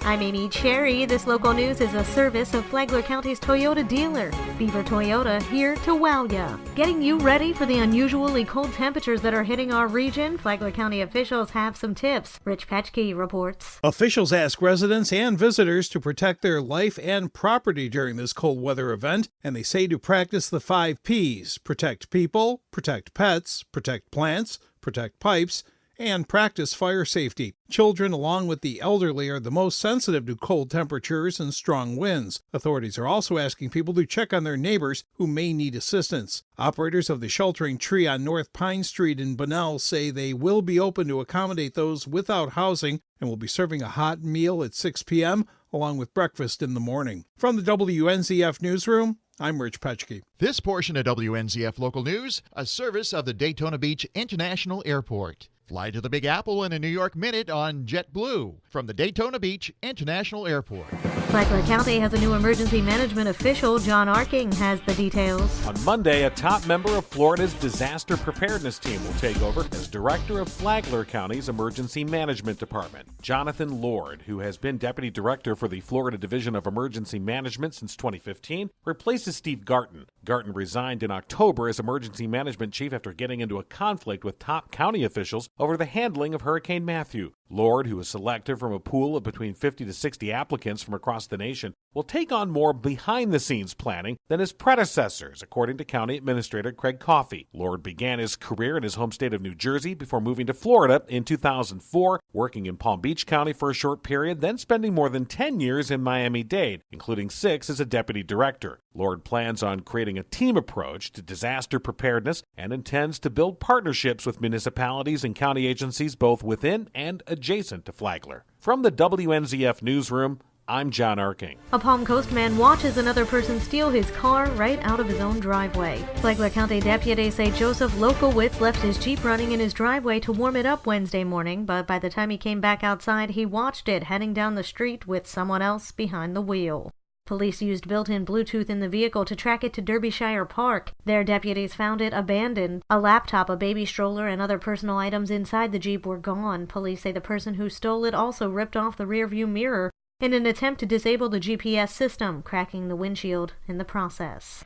I'm Amy Cherry. This local news is a service of Flagler County's Toyota dealer. Beaver Toyota, here to wow ya. Getting you ready for the unusually cold temperatures that are hitting our region, Flagler County officials have some tips. Rich Petchke reports. Officials ask residents and visitors to protect their life and property during this cold weather event, and they say to practice the 5 Ps: protect people, protect pets, protect plants, protect pipes, and practice fire safety. Children, along with the elderly, are the most sensitive to cold temperatures and strong winds. Authorities are also asking people to check on their neighbors who may need assistance. Operators of the Sheltering Tree on North Pine Street in Bunnell say they will be open to accommodate those without housing and will be serving a hot meal at 6 p.m. along with breakfast in the morning. From the WNZF Newsroom, I'm Rich Petchke. This portion of WNZF Local News, a service of the Daytona Beach International Airport. Fly to the Big Apple in a New York minute on JetBlue from the Daytona Beach International Airport. Flagler County has a new emergency management official. John Arking has the details. On Monday, a top member of Florida's disaster preparedness team will take over as director of Flagler County's Emergency Management Department. Jonathan Lord, who has been deputy director for the Florida Division of Emergency Management since 2015, replaces Steve Garton. Garton resigned in October as emergency management chief after getting into a conflict with top county officials over the handling of Hurricane Matthew. Lord, who was selected from a pool of between 50 to 60 applicants from across the nation, will take on more behind-the-scenes planning than his predecessors, according to County Administrator Craig Coffey. Lord began his career in his home state of New Jersey before moving to Florida in 2004, working in Palm Beach County for a short period, then spending more than 10 years in Miami-Dade, including 6 as a deputy director. Lord plans on creating a team approach to disaster preparedness and intends to build partnerships with municipalities and county agencies both within and adjacent to Flagler. From the WNZF Newsroom, I'm John Arking. A Palm Coast man watches another person steal his car right out of his own driveway. Flagler County deputies say Joseph Lokowitz left his Jeep running in his driveway to warm it up Wednesday morning, but by the time he came back outside, he watched it heading down the street with someone else behind the wheel. Police used built-in Bluetooth in the vehicle to track it to Derbyshire Park. Their deputies found it abandoned. A laptop, a baby stroller, and other personal items inside the Jeep were gone. Police say the person who stole it also ripped off the rearview mirror in an attempt to disable the GPS system, cracking the windshield in the process.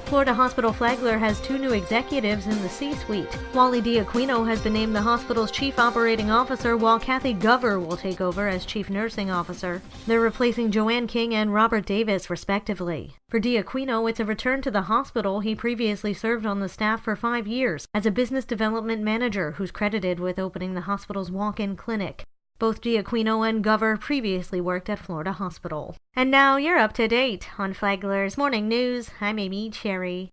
Florida Hospital Flagler has 2 new executives in the C-suite. Wally Diaquino has been named the hospital's chief operating officer, while Kathy Gover will take over as chief nursing officer. They're replacing Joanne King and Robert Davis, respectively. For Diaquino, it's a return to the hospital. He previously served on the staff for 5 years as a business development manager who's credited with opening the hospital's walk-in clinic. Both Diaquino and Gover previously worked at Florida Hospital. And now you're up to date on Flagler's Morning News. I'm Amy Cherry.